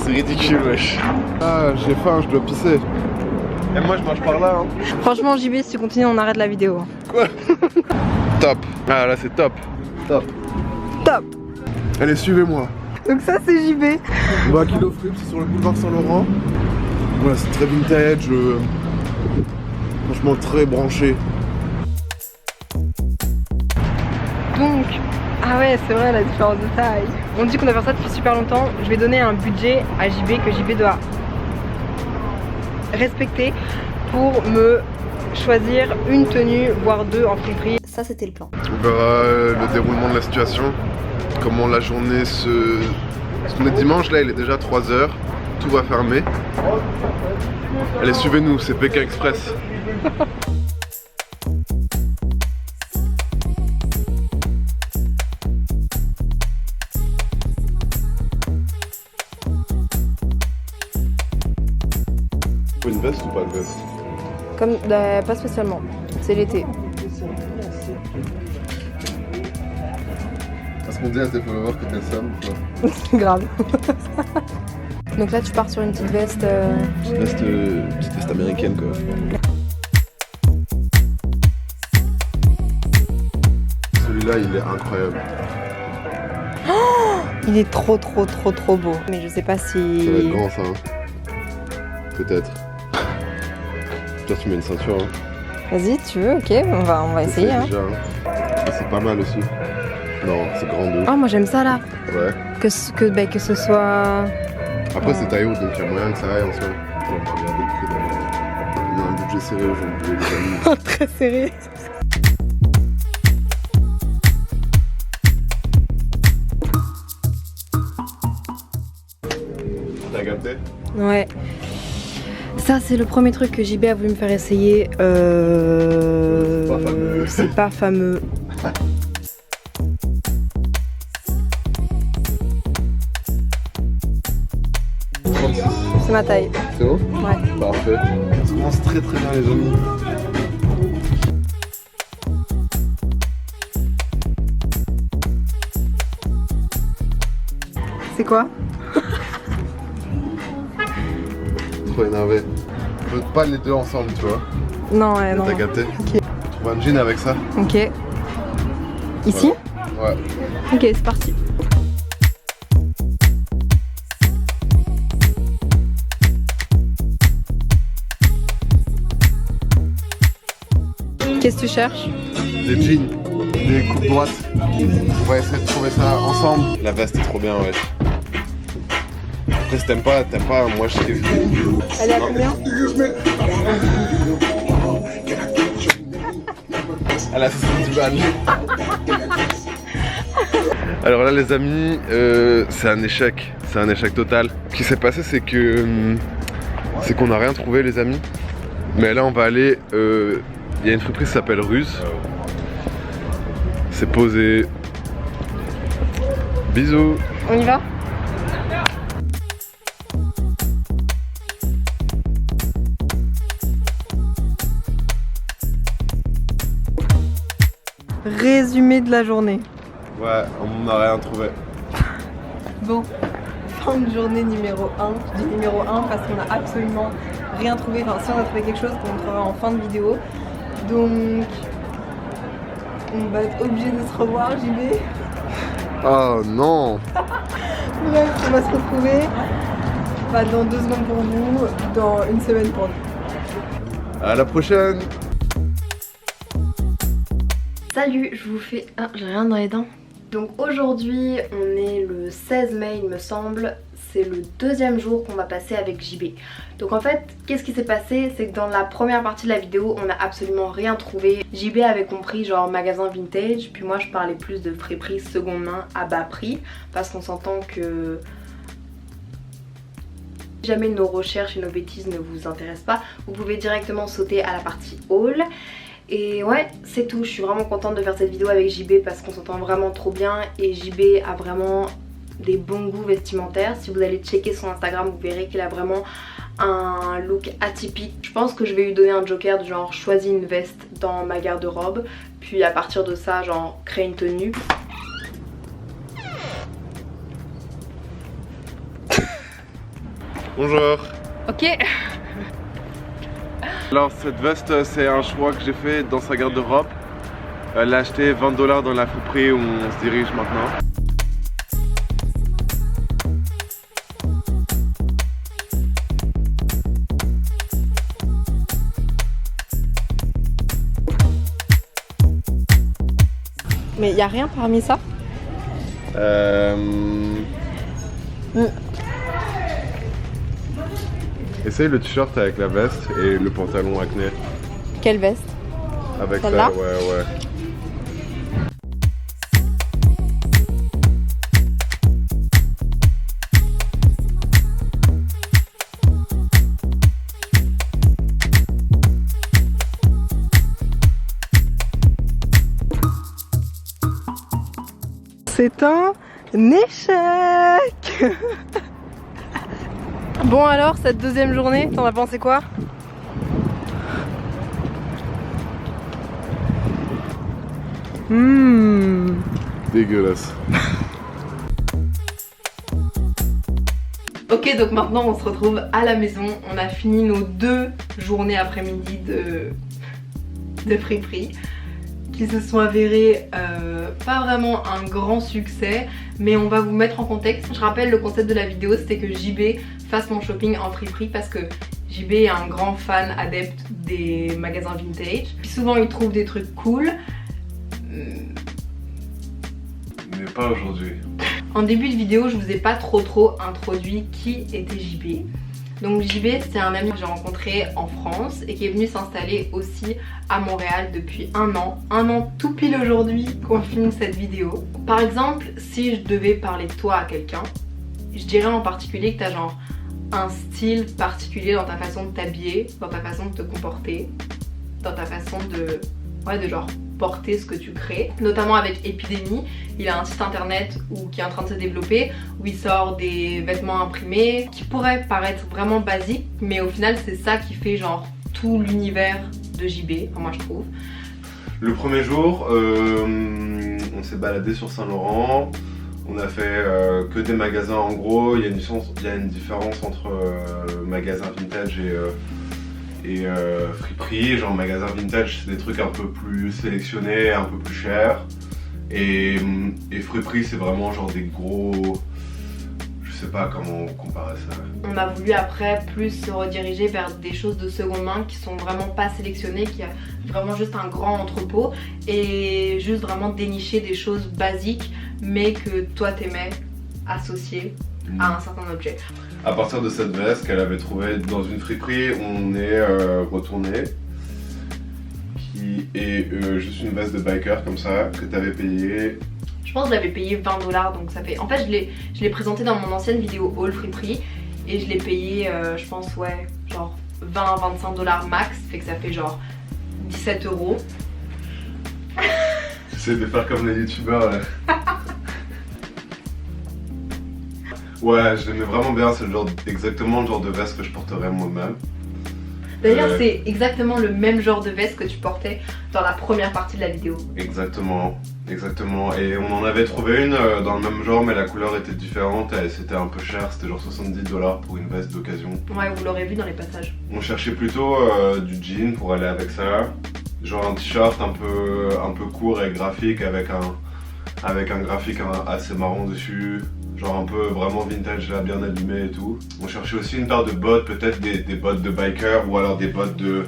C'est ridicule, wesh. Ah, j'ai faim, je dois pisser. Et moi, je mange par là. Hein. Franchement, JB, si tu continues, on arrête la vidéo. Quoi? Top. Ah, là, c'est top. Top. Top. Allez, suivez-moi. Donc ça, c'est JB. On va à Kilo Fruits, c'est sur le boulevard Saint-Laurent. Voilà, c'est très vintage. Franchement, très branché. Donc, ah ouais, c'est vrai la différence de taille. On dit qu'on doit faire ça depuis super longtemps. Je vais donner un budget à JB que JB doit respecter pour me choisir une tenue, voire deux en friperie. Ça, c'était le plan. On verra le déroulement de la situation. Comment la journée se... Parce qu'on est dimanche, là, il est déjà 3h. Tout va fermer. Allez, suivez-nous, c'est Pékin Express. Faut une veste ou pas de veste? Comme, pas spécialement. C'est l'été. Est-ce qu'on dit à tes followers que t'es Sam? Grave. Donc là, tu pars sur une petite veste. Petite veste américaine, quoi. Celui-là, il est incroyable. Oh, il est trop beau. Mais je sais pas si... Ça va être grand, ça. Hein. Peut-être. Toi, tu mets une ceinture. Hein. Vas-y, tu veux, ok, on va essayer. Hein. Déjà, hein. C'est pas mal aussi. Non, c'est grand de ouf. Oh, moi j'aime ça là. Ouais. Que ce soit... Après, c'est taille haute, donc il y a moyen que ça aille en soi. On va regarder le prix on a un budget serré aujourd'hui, les amis. Très serré. T'as capté? Ouais. Ça, c'est le premier truc que JB a voulu me faire essayer. C'est pas fameux. C'est ma taille. C'est bon? Ouais. Parfait. Ça commence très bien, les amis. C'est quoi? Trop énervé. On peut pas les deux ensemble, tu vois. Non, ouais, non. T'as capté? Ok. On trouve un jean avec ça. Ok. Ici? Ouais. Ok, c'est parti. Qu'est-ce que tu cherches? Des jeans, des coupes droites. On va essayer de trouver ça ensemble. La veste est trop bien, ouais. Après, si t'aimes pas, moi je kiffe. Elle est à combien? Elle a 70 balles. Alors là, les amis, c'est un échec. C'est un échec total. Ce qui s'est passé, c'est qu'on n'a rien trouvé, les amis. Mais là, on va aller. Il y a une friperie qui s'appelle Ruse. C'est posé. Bisous. On y va? Résumé de la journée. Ouais, on n'a rien trouvé. Bon, fin de journée numéro 1. Je dis numéro 1 parce qu'on a absolument rien trouvé. Enfin, si on a trouvé quelque chose, on montrera en fin de vidéo. Donc, on va être obligé de se revoir, JB. Oh non. Bref, on va se retrouver dans 2 secondes pour vous, dans 1 semaine pour nous. À la prochaine. Salut, je vous fais... Ah, j'ai rien dans les dents. Donc aujourd'hui, on est le 16 mai il me semble. C'est le 2e jour qu'on va passer avec JB. Donc en fait, qu'est-ce qui s'est passé? C'est que dans la première partie de la vidéo, on n'a absolument rien trouvé. JB avait compris genre magasin vintage, puis moi je parlais plus de friperie seconde main à bas prix. Parce qu'on s'entend que... si jamais nos recherches et nos bêtises ne vous intéressent pas, vous pouvez directement sauter à la partie haul. Et ouais, c'est tout, je suis vraiment contente de faire cette vidéo avec JB parce qu'on s'entend vraiment trop bien et JB a vraiment des bons goûts vestimentaires. Si vous allez checker son Instagram, vous verrez qu'il a vraiment un look atypique. Je pense que je vais lui donner un joker du genre choisis une veste dans ma garde-robe, puis à partir de ça, genre créer une tenue. Bonjour. Ok. Alors cette veste c'est un choix que j'ai fait dans sa garde-robe. Elle l'a acheté 20 $ dans la friperie où on se dirige maintenant. Mais y a rien parmi ça? Essaye le t-shirt avec la veste et le pantalon acné. Quelle veste? Avec celle-là? ça, ouais. C'est un échec. Bon alors, cette deuxième journée, t'en as pensé quoi? Dégueulasse. Ok, donc maintenant on se retrouve à la maison. On a fini nos 2 journées après-midi de friperie qui se sont avérées pas vraiment un grand succès, mais on va vous mettre en contexte. Je rappelle, le concept de la vidéo c'était que JB fasse mon shopping en friperie parce que JB est un grand fan adepte des magasins vintage. Puis souvent il trouve des trucs cool. Mais pas aujourd'hui. En début de vidéo, je vous ai pas trop introduit qui était JB. Donc JB, c'est un ami que j'ai rencontré en France et qui est venu s'installer aussi à Montréal depuis un an tout pile aujourd'hui qu'on filme cette vidéo. Par exemple, si je devais parler de toi à quelqu'un, je dirais en particulier que t'as genre un style particulier dans ta façon de t'habiller, dans ta façon de te comporter, dans ta façon de genre porter ce que tu crées, notamment avec Epidemy. Il a un site internet qui est en train de se développer, où il sort des vêtements imprimés qui pourraient paraître vraiment basiques, mais au final c'est ça qui fait genre tout l'univers de JB, moi je trouve. Le premier jour, on s'est baladé sur Saint-Laurent. On a fait que des magasins. En gros, il y a une différence entre magasin vintage et friperie. Genre magasin vintage, c'est des trucs un peu plus sélectionnés, un peu plus chers. Et friperie, c'est vraiment genre des gros... Je sais pas comment comparer ça. On a voulu après plus se rediriger vers des choses de seconde main qui sont vraiment pas sélectionnées, qui a vraiment juste un grand entrepôt et juste vraiment dénicher des choses basiques mais que toi t'aimais associer à un certain objet. À partir de cette veste qu'elle avait trouvée dans une friperie, on est retourné, qui est juste une veste de biker comme ça, que t'avais payé. Je pense que je l'avais payé 20 $, donc ça fait... En fait je l'ai présenté dans mon ancienne vidéo haul friperie et je l'ai payé je pense genre 20-25 $ max, fait que ça fait genre 17 €. J'essaie de faire comme les youtubeurs là. Ouais, je l'aimais vraiment bien, c'est exactement le genre de veste que je porterais moi-même. D'ailleurs, c'est exactement le même genre de veste que tu portais dans la première partie de la vidéo. Exactement. Et on en avait trouvé une dans le même genre, mais la couleur était différente et c'était un peu cher, c'était genre 70 $ pour une veste d'occasion. Ouais, vous l'aurez vu dans les passages. On cherchait plutôt du jean pour aller avec ça. Genre un t-shirt un peu court et graphique avec un graphique assez marrant dessus. Genre un peu vraiment vintage là, bien abîmé et tout. On cherchait aussi une paire de bottes, peut-être des bottes de biker ou alors des bottes de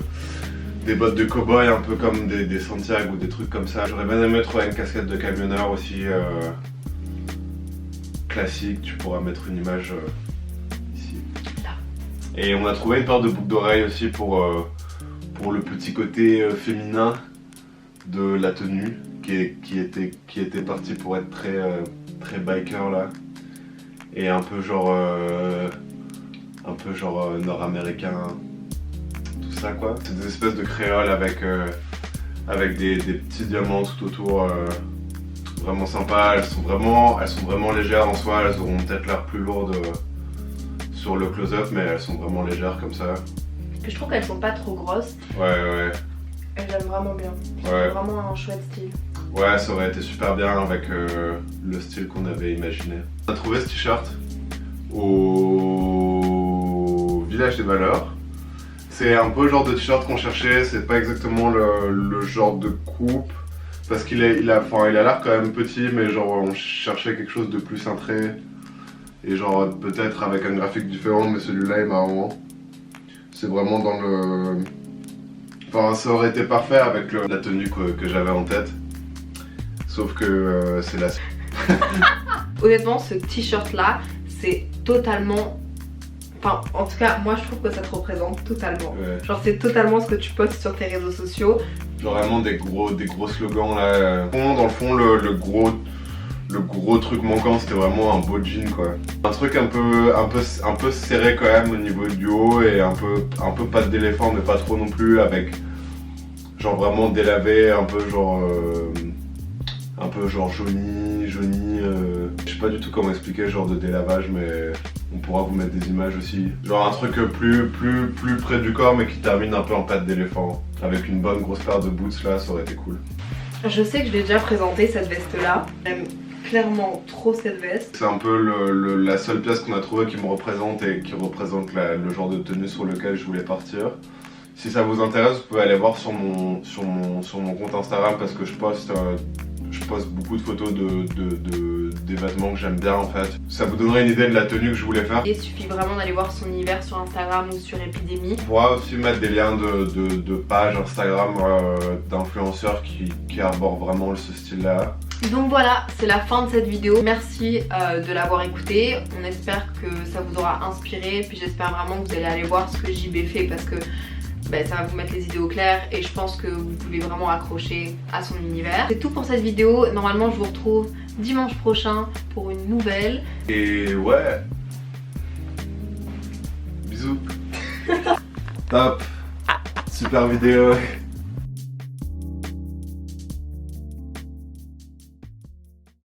cow-boy, un peu comme des Santiago ou des trucs comme ça. J'aurais bien aimé trouver une casquette de camionneur aussi classique, tu pourras mettre une image ici. Là. Et on a trouvé une paire de boucles d'oreilles aussi pour le petit côté féminin de la tenue qui était parti pour être très biker là. Et un peu genre nord-américain, tout ça quoi. C'est des espèces de créoles avec des petits diamants tout autour, vraiment sympa. Elles sont vraiment légères en soi, elles auront peut-être l'air plus lourdes sur le close-up, mais elles sont vraiment légères comme ça. Je trouve qu'elles sont pas trop grosses. Ouais. Et j'aime vraiment bien. C'est vraiment un chouette style. Ouais, ça aurait été super bien avec le style qu'on avait imaginé. On a trouvé ce t-shirt au village des valeurs. C'est un peu le genre de t-shirt qu'on cherchait, c'est pas exactement le genre de coupe. Parce qu'il a l'air quand même petit, mais genre on cherchait quelque chose de plus cintré. Et genre peut-être avec un graphique différent, mais celui-là est marrant. C'est vraiment dans le... Enfin, ça aurait été parfait avec la tenue que j'avais en tête. Sauf que c'est la... Honnêtement, ce t-shirt là, c'est totalement... Enfin, en tout cas, moi je trouve que ça te représente totalement. Ouais. Genre c'est totalement ce que tu postes sur tes réseaux sociaux. Genre vraiment des gros slogans là. Dans le fond, le gros truc manquant, c'était vraiment un beau jean quoi. Un truc un peu serré quand même au niveau du haut et un peu patte d'éléphant mais pas trop non plus, avec genre vraiment délavé, un peu genre jauni, je sais pas du tout comment expliquer ce genre de délavage, mais on pourra vous mettre des images aussi. Genre un truc plus près du corps mais qui termine un peu en patte d'éléphant. Avec une bonne grosse paire de boots là, ça aurait été cool. Je sais que je l'ai déjà présenté cette veste là. J'aime clairement trop cette veste. C'est un peu la seule pièce qu'on a trouvée qui me représente et qui représente le genre de tenue sur lequel je voulais partir. Si ça vous intéresse, vous pouvez aller voir sur mon compte Instagram parce que je poste beaucoup de photos des vêtements que j'aime bien en fait. Ça vous donnerait une idée de la tenue que je voulais faire. Il suffit vraiment d'aller voir son univers sur Instagram ou sur Epidemy. On pourra aussi mettre des liens de pages Instagram d'influenceurs qui arborent vraiment ce style là. Donc voilà, c'est la fin de cette vidéo. Merci de l'avoir écoutée. On espère que ça vous aura inspiré. Puis j'espère vraiment que vous allez aller voir ce que JB fait parce que ça va vous mettre les idées au clair et je pense que vous pouvez vraiment accrocher à son univers. C'est tout pour cette vidéo. Normalement je vous retrouve dimanche prochain pour une nouvelle. Et ouais. Bisous. Top. Super vidéo.